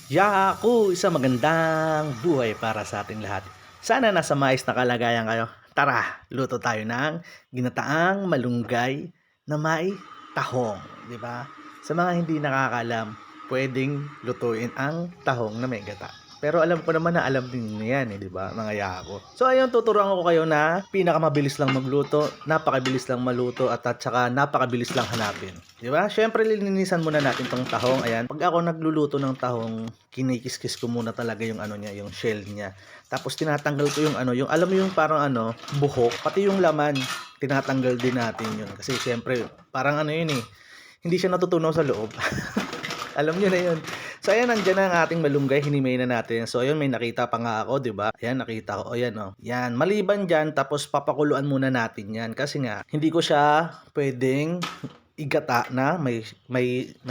Yaku! Isang magandang buhay para sa ating lahat. Sana nasa maayos na kalagayan kayo. Tara, luto tayo ng ginataang malunggay na may tahong, di ba? Sa mga hindi nakakaalam, pwedeng lutuin ang tahong na may gata. Pero alam ko naman na alam din niyo yan, di ba, mga yako? So ayun, tuturuan ko kayo na pinakamabilis lang magluto, napakabilis lang maluto, at saka napakabilis lang hanapin. Di ba? Syempre, lilinisan muna natin tong tahong. Ayan, pag ako nagluluto ng tahong, kinikis-kis ko muna talaga yung ano niya, yung shell niya. Tapos tinatanggal ko yung ano, yung alam mo yung parang ano, buhok, pati yung laman, tinatanggal din natin yun. Kasi syempre, parang ano yun eh, hindi siya natutunaw sa loob. Alam niyo na yun. So ayan, nandiyan na ang ating malunggay, hinimay na natin. So ayun, may nakita pa nga ako, 'di ba? Ayan, nakita ko. Ayan oh. Yan, maliban diyan, tapos papakuluan muna natin 'yan kasi nga hindi ko siya pwedeng igata na may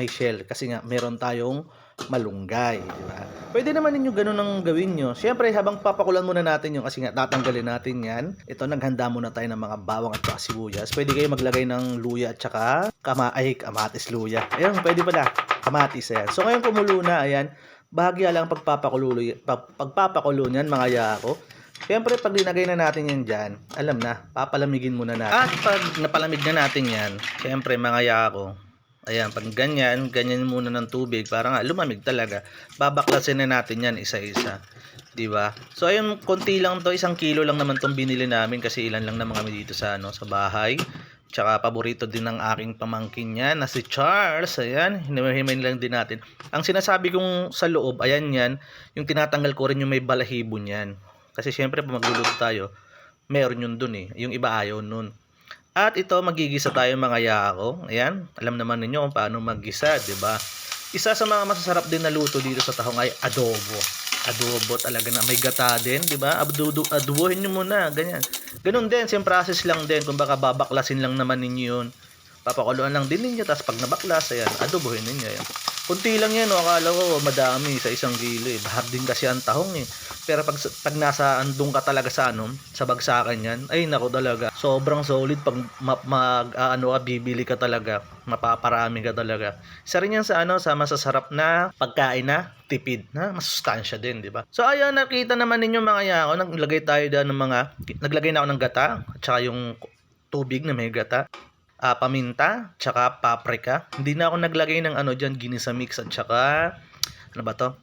shell kasi nga meron tayong malunggay, di ba? Pwede naman ninyo ganun ang gawin nyo. Siyempre, habang papakulan muna natin yung kasi nga tatanggalin natin yan. Ito, naghanda muna tayo ng mga bawang at saka sibuyas. Pwede kayo maglagay ng luya at saka kamatis luya. Ayun, pwede pala. Kamatis, ayan. So, ngayon kumulo na, ayan. Bahagya lang pagpapakulo niyan, mga yako. Siyempre, pag linagay na natin yan dyan, alam na, papalamigin muna natin. At pag napalamig na natin yan, siyempre, mga yako, ayan, pag ganyan, ganyan muna ng tubig para nga lumamig talaga. Babaklasin na natin yan isa-isa. 'Di ba? So ayun, konti lang 'to, 1 kilo lang naman 'tong binili namin kasi ilan lang naman kami dito sa ano, sa bahay. Tsaka paborito din ng aking pamangkin niyan na si Charles. Ayan, hinimay lang din natin. Ang sinasabi kong sa loob, ayan yan, yung tinatanggal ko rin yung may balahibo niyan. Kasi syempre pag magluluto tayo, meron yun dun eh. Yung iba ayaw nun. At ito, magigisa tayo mga yako. Ayan, alam naman ninyo kung paano maggisa, 'di ba? Isa sa mga masasarap din na luto dito sa tahong ay adobo. Adobo talaga na may gata din, 'di ba? Adobohin niyo muna, ganyan. Ganun din, same process lang din. Kung baka babaklasin lang naman ninyo 'yun. Papakuluan lang din ninyo, tapos pag nabaklas, ayan, adobohin ninyo. Ayan. Kunti lang yan, no? Akala ko madami sa 1 kilo eh. Bahag din kasi ang tahong eh. Pero pag nasa andong ka talaga sa ano, sa bagsakan yan, ay nako talaga. Sobrang solid pag ano ka, bibili ka talaga. Mapaparami ka talaga. Isa rin yan sa ano, sa masasarap na pagkain na tipid, na masustansya din, di ba? So ayun, nakita naman ninyo mga yako, naglagay na ako ng gata, at saka yung tubig na may gata, paminta, tsaka paprika. Hindi na ako naglagay ng ano diyan, ginisa mix at tsaka ano ba to?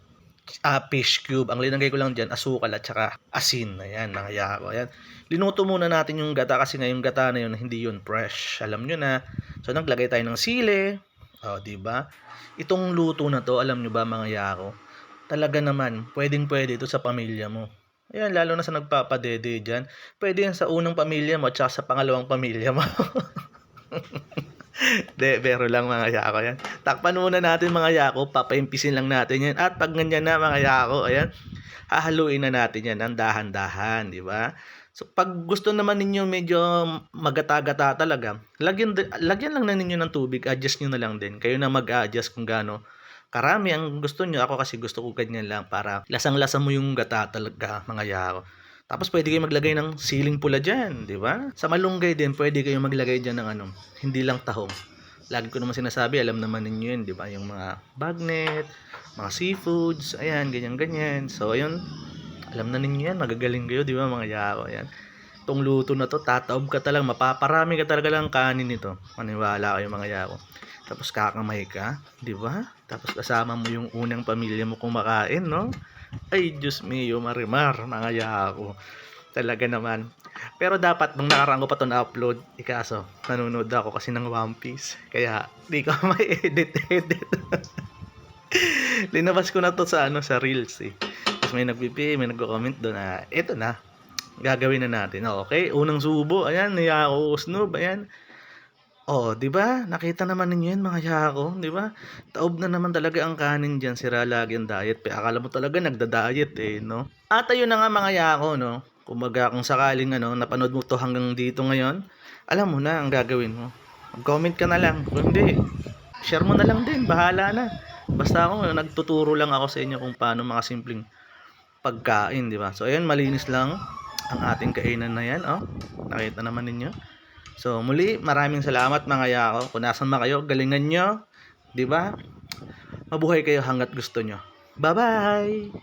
Fish cube. Ang linagay ko lang diyan, asukal at tsaka asin. Ayan, mga yako. Ayan. Linuto muna natin yung gata kasi nga yung gata na yun, hindi yun fresh. Alam nyo na. So, naglagay tayo ng sili. O, di ba? Itong luto na to, alam nyo ba mga yako? Talaga naman, pwedeng-pwede ito sa pamilya mo. Ayan, lalo na sa nagpapadede dyan. Pwede yan sa unang pamilya mo at saka sa pangalawang pamilya mo. De, pero lang mga yako yan. Takpan muna natin mga yako, papaimpisin lang natin yan. At pag ganyan na mga yako, ayan, hahaluin na natin yan ng dahan-dahan, di ba? So pag gusto naman ninyo medyo magata-gata talaga, lagyan lang na ninyo ng tubig, adjust niyo na lang din. Kayo na mag-adjust kung gaano karami ang gusto niyo. Ako kasi gusto ko ganyan lang para lasang-lasa mo yung gata talaga mga yako. Tapos pwede kayo maglagay ng siling pula dyan, di ba? Sa malunggay din, pwede kayo maglagay dyan ng ano, hindi lang tahong. Lagi ko naman sinasabi, alam naman ninyo yun, di ba? Yung mga bagnet, mga seafoods, ayan, ganyan-ganyan. So, ayun, alam na ninyo yan, magagaling kayo, di ba mga yako, ayan. Itong luto na to, tataob ka talaga, mapaparami ka talaga lang kanin nito. Maniwala kayo mga yako. Tapos kakamay ka, di ba? Tapos kasama mo yung unang pamilya mo kumakain, no? Ay, Diyos mio, marimar, mga yako. Talaga naman. Pero dapat, nung nakaraan ko pa ito na-upload, ikaso, nanonood ako kasi ng One Piece. Kaya, di ko may edit. Linabas ko na to sa, ano, sa Reels eh. Tapos may may nagko-comment doon na, eto na, gagawin na natin. Okay, unang subo, ayan, niyako, snob, ayan. Oh, 'di ba? Nakita naman ninyo 'yan mga yako, 'di ba? Taob na naman talaga ang kanin diyan, sira lagi ang diet. Akala mo talaga nagda-diet eh, no? At ayun na nga mga yako, no? Kumbaga kung sakaling ano, napanood mo 'to hanggang dito ngayon, alam mo na ang gagawin mo. Mag-comment ka na lang. Kung hindi, share mo na lang din, bahala na. Basta ako nagtuturo lang ako sa inyo kung paano mga simpleng pagkain, 'di ba? So ayun, malinis lang ang ating kainan na 'yan, oh. Nakita naman ninyo. So, muli, maraming salamat mga yako. Kung nasan man kayo, galingan nyo. 'Di ba? Mabuhay kayo hanggat gusto nyo. Bye-bye!